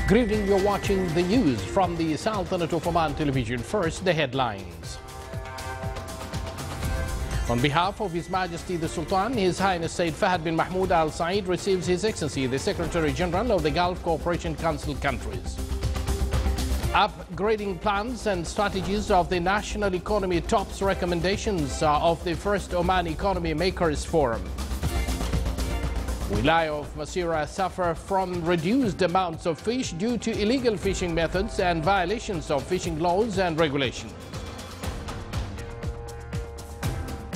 Good evening, you're watching the news from the Sultanate of Oman television. First, the headlines. On behalf of His Majesty the Sultan, His Highness Sayyid Fahad bin Mahmoud Al Saeed receives His Excellency the Secretary General of the Gulf Cooperation Council countries. Upgrading plans and strategies of the national economy tops recommendations of the first Oman Economy Makers Forum. Wilaya of Masira suffer from reduced amounts of fish due to illegal fishing methods and violations of fishing laws and regulations.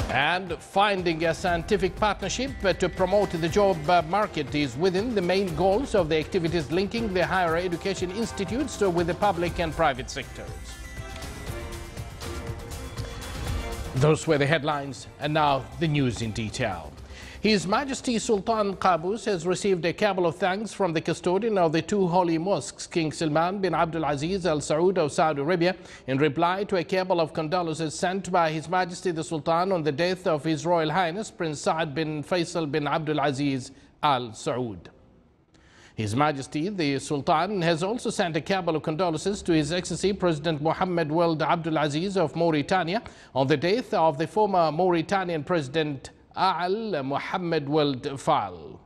And finding a scientific partnership to promote the job market is within the main goals of the activities linking the higher education institutes with the public and private sectors. Those were the headlines, and now the news in detail. His Majesty Sultan Qaboos has received a cabal of thanks from the custodian of the two holy mosques, King Salman bin Abdul Aziz Al Saud of Saudi Arabia, in reply to a cabal of condolences sent by His Majesty the Sultan on the death of His Royal Highness Prince Saad bin Faisal bin Abdul Aziz Al Saud. His Majesty the Sultan has also sent a cabal of condolences to His Excellency President Mohammed Weld Abdul Aziz of Mauritania on the death of the former Mauritanian President Al Mohammed Weld Fall.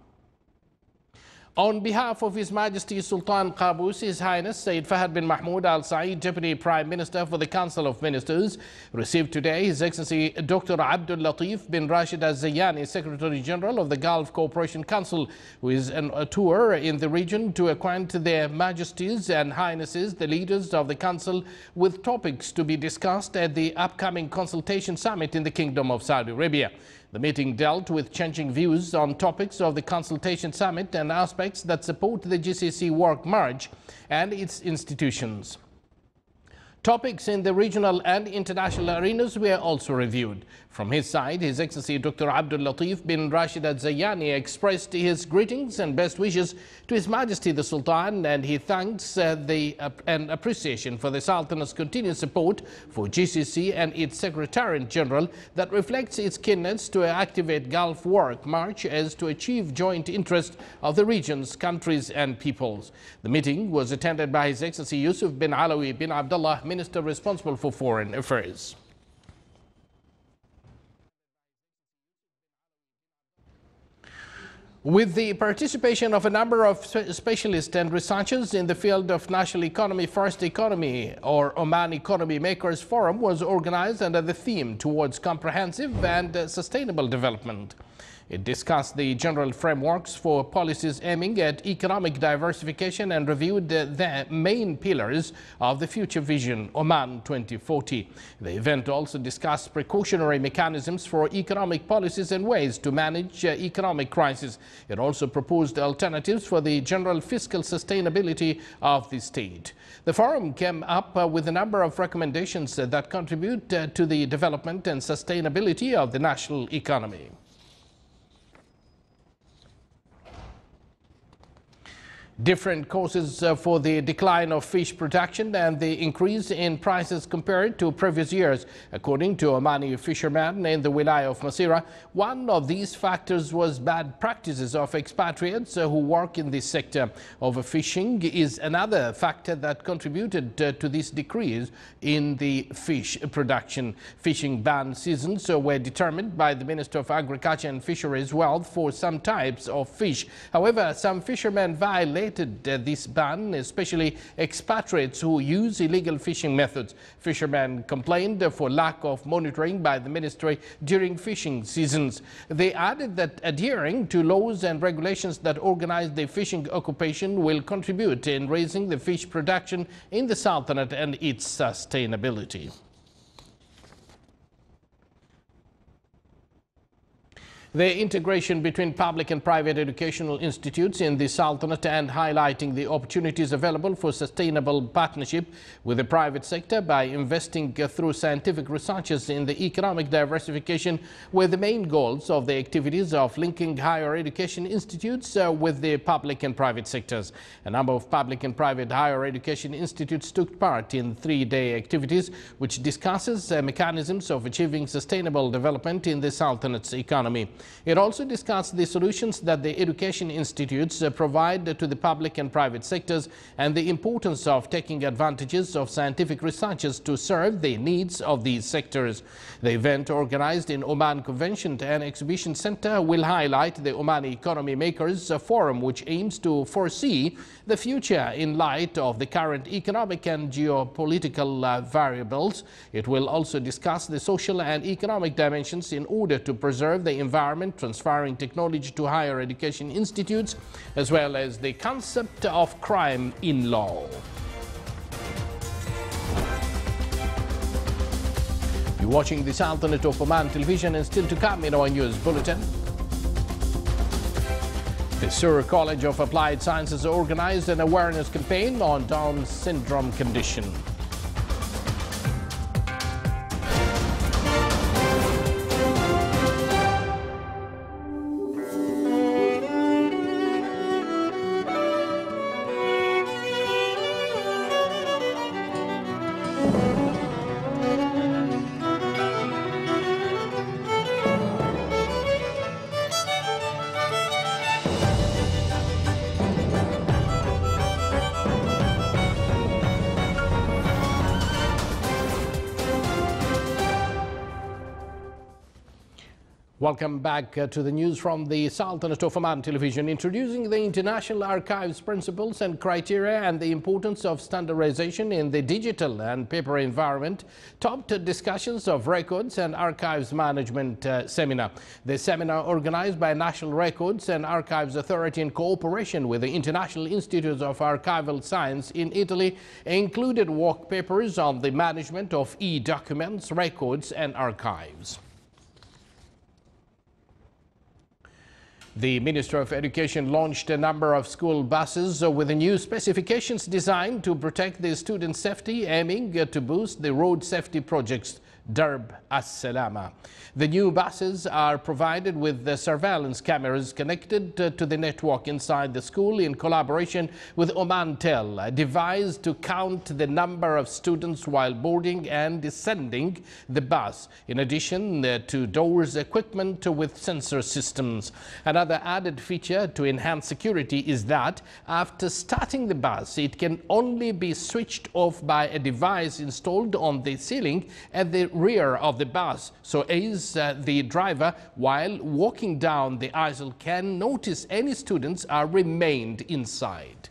On behalf of His Majesty Sultan Qaboos, His Highness Sayyid Fahad bin Mahmoud Al Saeed, Deputy Prime Minister for the Council of Ministers, received today His Excellency Dr. Abdul Latif bin Rashid Al Zayani, Secretary General of the Gulf Cooperation Council, who is on a tour in the region to acquaint their Majesties and Highnesses, the leaders of the Council, with topics to be discussed at the upcoming Consultation Summit in the Kingdom of Saudi Arabia. The meeting dealt with changing views on topics of the Consultation Summit and aspects that support the GCC work march and its institutions. Topics in the regional and international arenas were also reviewed. From his side, His Excellency Dr. Abdul Latif bin Rashid Al Zayani expressed his greetings and best wishes to His Majesty the Sultan, and he thanks and appreciation for the Sultan's continued support for GCC and its Secretariat General that reflects its keenness to activate Gulf work march as to achieve joint interest of the regions, countries and peoples. The meeting was attended by His Excellency Yusuf bin Alawi bin Abdullah, Minister responsible for Foreign Affairs. With the participation of a number of specialists and researchers in the field of national economy, First Economy or Oman Economy Makers Forum was organized under the theme towards comprehensive and sustainable development. It discussed the general frameworks for policies aiming at economic diversification and reviewed the main pillars of the future vision, Oman 2040. The event also discussed precautionary mechanisms for economic policies and ways to manage economic crisis. It also proposed alternatives for the general fiscal sustainability of the state. The forum came up with a number of recommendations that contribute to the development and sustainability of the national economy. Different causes for the decline of fish production and the increase in prices compared to previous years. According to Omani fishermen in the Wilaya of Masira, one of these factors was bad practices of expatriates who work in this sector. Overfishing is another factor that contributed to this decrease in the fish production. Fishing ban seasons were determined by the Minister of Agriculture and Fisheries Wealth for some types of fish. However, some fishermen violated this ban, especially expatriates who use illegal fishing methods. Fishermen complained for lack of monitoring by the ministry during fishing seasons. They added that adhering to laws and regulations that organize the fishing occupation will contribute in raising the fish production in the Sultanate and its sustainability. The integration between public and private educational institutes in the Sultanate and highlighting the opportunities available for sustainable partnership with the private sector by investing through scientific researches in the economic diversification were the main goals of the activities of linking higher education institutes with the public and private sectors. A number of public and private higher education institutes took part in three-day activities which discusses mechanisms of achieving sustainable development in the Sultanate's economy. It also discussed the solutions that the education institutes provide to the public and private sectors and the importance of taking advantages of scientific researchers to serve the needs of these sectors. The event, organized in Oman Convention and Exhibition Center, will highlight the Omani Economy Makers Forum, which aims to foresee the future in light of the current economic and geopolitical variables. It will also discuss the social and economic dimensions in order to preserve the environment, transferring technology to higher education institutes, as well as the concept of crime in law. You're watching the Sultanate of Oman television, and still to come in our news bulletin. The Sur College of Applied Sciences organized an awareness campaign on Down syndrome condition. Welcome back to the news from the Sultanate of Oman television, introducing the International Archives principles and criteria and the importance of standardization in the digital and paper environment, topped discussions of records and archives management seminar. The seminar, organized by National Records and Archives Authority in cooperation with the International Institute of Archival Science in Italy, included work papers on the management of e-documents, records and archives. The Minister of Education launched a number of school buses with new specifications designed to protect the student safety, aiming to boost the road safety project's Darb As-Salama. The new buses are provided with the surveillance cameras connected to the network inside the school in collaboration with Omantel, devised to count the number of students while boarding and descending the bus, in addition to doors equipment with sensor systems. Another added feature to enhance security is that after starting the bus, it can only be switched off by a device installed on the ceiling at the rear of the bus, so as the driver, while walking down the aisle, can notice any students are remained inside.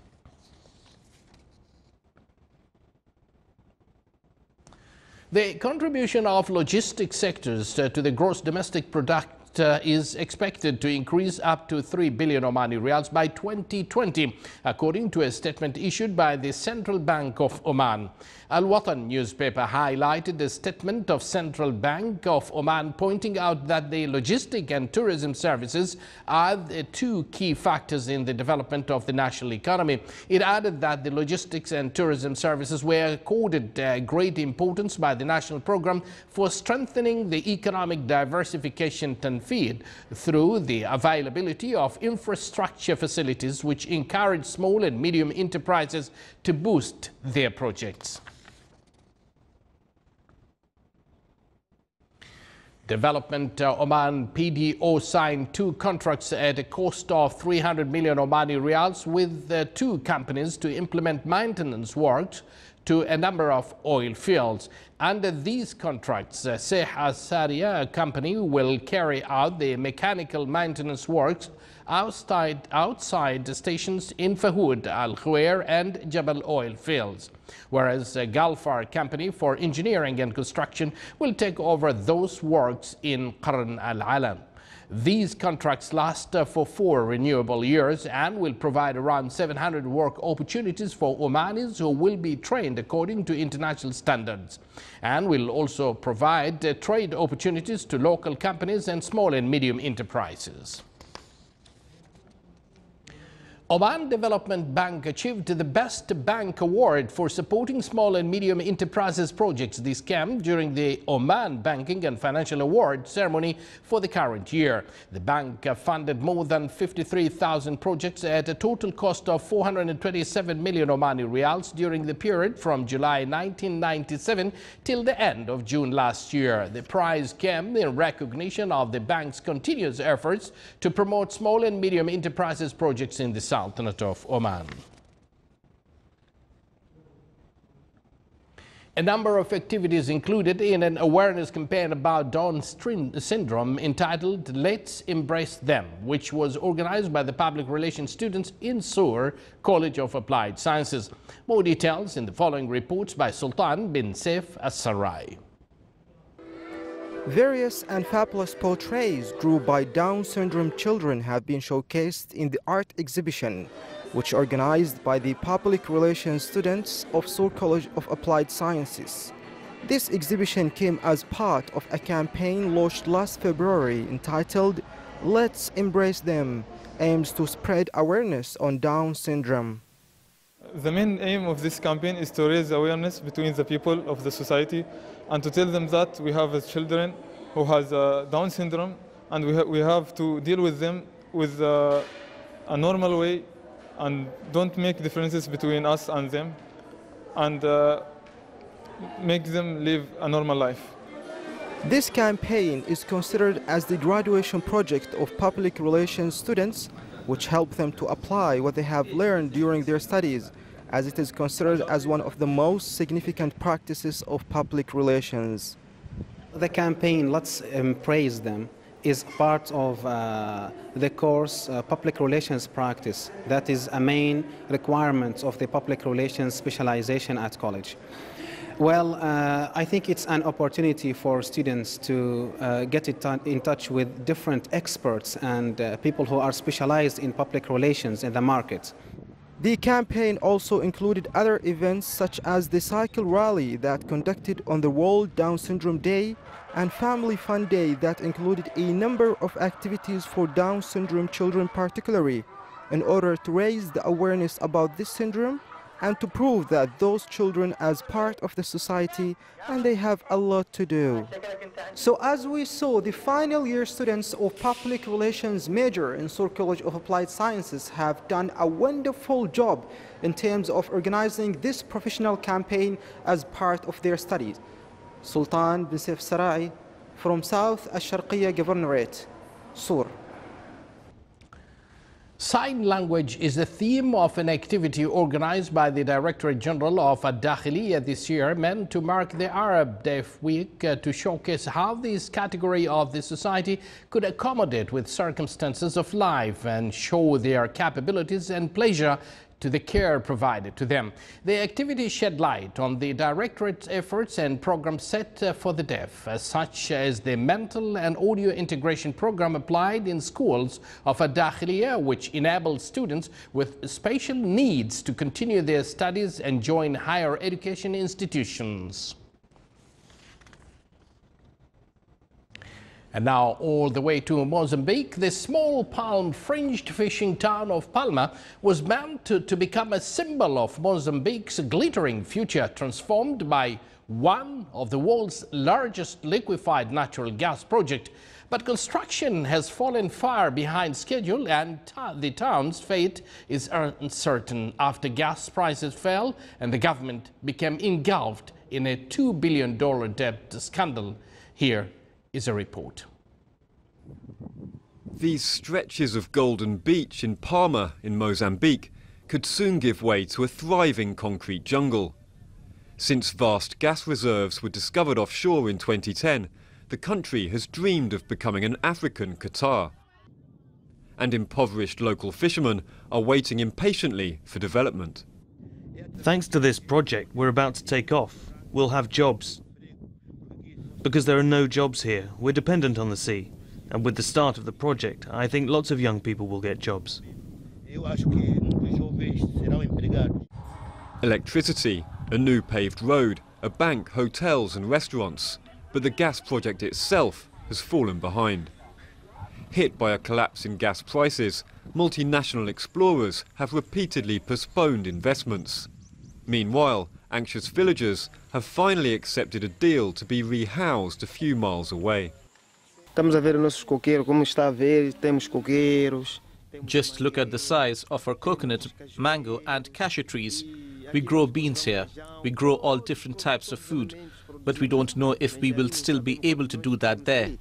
The contribution of logistics sectors to the gross domestic product is expected to increase up to 3 billion Omani Riyals by 2020, according to a statement issued by the Central Bank of Oman. Al-Watan newspaper highlighted the statement of Central Bank of Oman, pointing out that the logistic and tourism services are the two key factors in the development of the national economy. It added that the logistics and tourism services were accorded great importance by the national program for strengthening the economic diversification feed through the availability of infrastructure facilities, which encourage small and medium enterprises to boost their projects. Development Oman PDO signed 2 contracts at a cost of 300 million Omani Riyals with 2 companies to implement maintenance works to a number of oil fields. Under these contracts, Sheikh Al-Saria company will carry out the mechanical maintenance works outside stations in Fahud, Al-Khawair and Jabal oil fields, whereas Galfar company for engineering and construction will take over those works in Qarn Al-Alam. These contracts last for 4 renewable years and will provide around 700 work opportunities for Omanis who will be trained according to international standards, and will also provide trade opportunities to local companies and small and medium enterprises. Oman Development Bank achieved the Best Bank Award for supporting small and medium enterprises projects this camp during the Oman Banking and Financial Award ceremony for the current year. The bank funded more than 53,000 projects at a total cost of 427 million Omani Riyals during the period from July 1997 till the end of June last year. The prize came in recognition of the bank's continuous efforts to promote small and medium enterprises projects in the Sultanate of Oman. A number of activities included in an awareness campaign about Down syndrome entitled Let's Embrace Them, which was organized by the public relations students in Sur College of Applied Sciences. More details in the following reports by Sultan bin Saif As-Sarai. Various and fabulous portraits drawn by Down syndrome children have been showcased in the art exhibition, which organized by the public relations students of Sur College of Applied Sciences. This exhibition came as part of a campaign launched last February entitled Let's Embrace Them, aims to spread awareness on Down syndrome. The main aim of this campaign is to raise awareness between the people of the society and to tell them that we have children who has Down syndrome, and we have to deal with them with a normal way and don't make differences between us and them, and make them live a normal life. This campaign is considered as the graduation project of public relations students, which help them to apply what they have learned during their studies, as it is considered as one of the most significant practices of public relations. The campaign Let's Embrace Them is part of the course Public Relations Practice. That is a main requirement of the Public Relations specialization at college. Well, I think it's an opportunity for students to get in touch with different experts and people who are specialized in public relations in the market. The campaign also included other events such as the cycle rally that conducted on the World Down Syndrome Day and Family Fun Day that included a number of activities for Down syndrome children particularly, in order to raise the awareness about this syndrome and to prove that those children as part of the society and they have a lot to do. So as we saw, the final year students of public relations major in Sur College of Applied Sciences have done a wonderful job in terms of organizing this professional campaign as part of their studies. Sultan bin Saif Sarai from South Al-Sharqiyya Governorate, Sur. Sign language is the theme of an activity organized by the Directorate General of Ad-Dakhiliya this year, meant to mark the Arab Deaf Week to showcase how this category of the society could accommodate with circumstances of life and show their capabilities and pleasure to the care provided to them. The activity shed light on the Directorate's efforts and programs set for the deaf, such as the mental and audio integration program applied in schools of Ad-Dakhiliya, which enables students with special needs to continue their studies and join higher education institutions. And now all the way to Mozambique, the small palm-fringed fishing town of Palma was meant to become a symbol of Mozambique's glittering future, transformed by one of the world's largest liquefied natural gas project. But construction has fallen far behind schedule, and the town's fate is uncertain after gas prices fell and the government became engulfed in a $2 billion debt scandal. Here is a report. These stretches of golden beach in Palma in Mozambique could soon give way to a thriving concrete jungle. Since vast gas reserves were discovered offshore in 2010, the country has dreamed of becoming an African Qatar. And impoverished local fishermen are waiting impatiently for development. Thanks to this project, we're about to take off. We'll have jobs. Because there are no jobs here, we're dependent on the sea. And with the start of the project, I think lots of young people will get jobs. Electricity, a new paved road, a bank, hotels and restaurants. But the gas project itself has fallen behind. Hit by a collapse in gas prices, multinational explorers have repeatedly postponed investments. Meanwhile, anxious villagers have finally accepted a deal to be rehoused a few miles away. Just look at the size of our coconut, mango and cashew trees. We grow beans here. We grow all different types of food. But we don't know if we will still be able to do that there.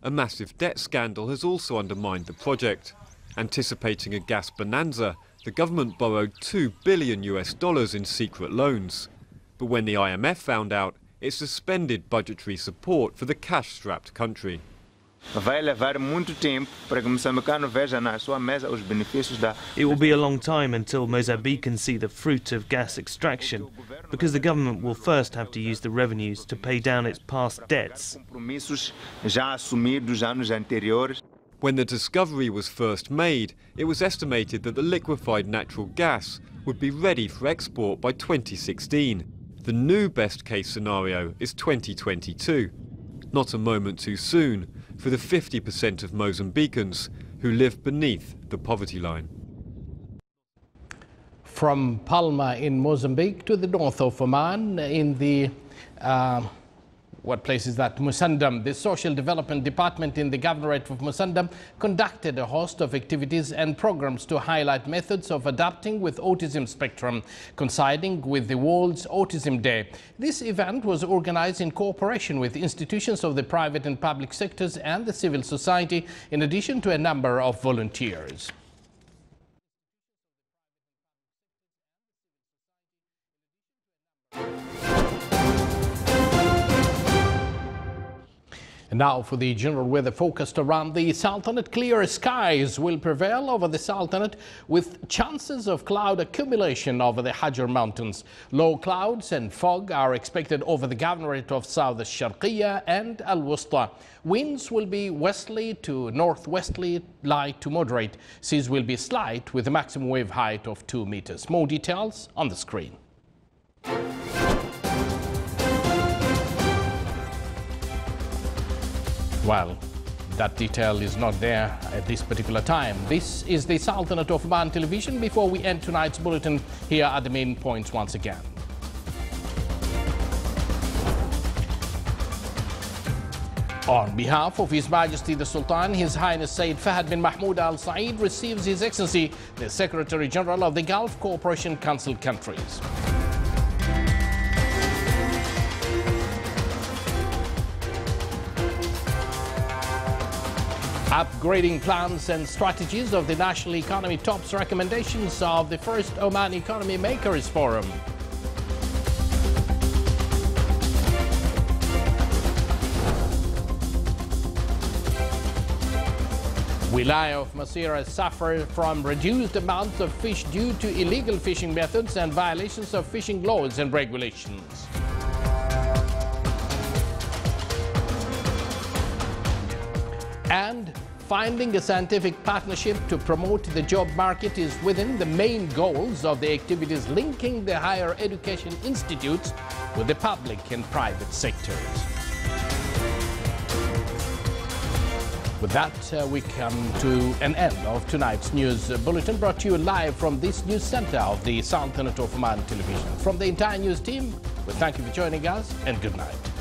A massive debt scandal has also undermined the project. Anticipating a gas bonanza, the government borrowed $2 billion in secret loans. But when the IMF found out, it suspended budgetary support for the cash-strapped country. It will be a long time until Mozambique can see the fruit of gas extraction, because the government will first have to use the revenues to pay down its past debts. When the discovery was first made, it was estimated that the liquefied natural gas would be ready for export by 2016. The new best-case scenario is 2022. Not a moment too soon for the 50% of Mozambicans who live beneath the poverty line. From Palma in Mozambique to the north of Oman in the what place is that? Musandam. The Social Development Department in the Governorate of Musandam conducted a host of activities and programs to highlight methods of adapting with autism spectrum, coinciding with the World's Autism Day. This event was organized in cooperation with institutions of the private and public sectors and the civil society, in addition to a number of volunteers. And now for the general weather focused around the Sultanate. Clear skies will prevail over the Sultanate with chances of cloud accumulation over the Hajar Mountains. Low clouds and fog are expected over the Governorate of South Sharqiya and Al-Wusta. Winds will be westerly to northwesterly, light to moderate. Seas will be slight with a maximum wave height of 2 meters. More details on the screen. Well, that detail is not there at this particular time. This is the Sultanate of Oman Television. Before we end tonight's bulletin, here are the main points once again. On behalf of His Majesty the Sultan, His Highness Sayyid Fahad bin Mahmoud Al Saeed receives His Excellency the Secretary General of the Gulf Cooperation Council countries. Upgrading plans and strategies of the national economy tops recommendations of the first Oman Economy Makers Forum. Wilaya of Masira suffer from reduced amounts of fish due to illegal fishing methods and violations of fishing laws and regulations. And finding a scientific partnership to promote the job market is within the main goals of the activities linking the higher education institutes with the public and private sectors. With that, we come to an end of tonight's news bulletin, brought to you live from this news center of the Sultanate of Oman Television. From the entire news team, we thank you for joining us and good night.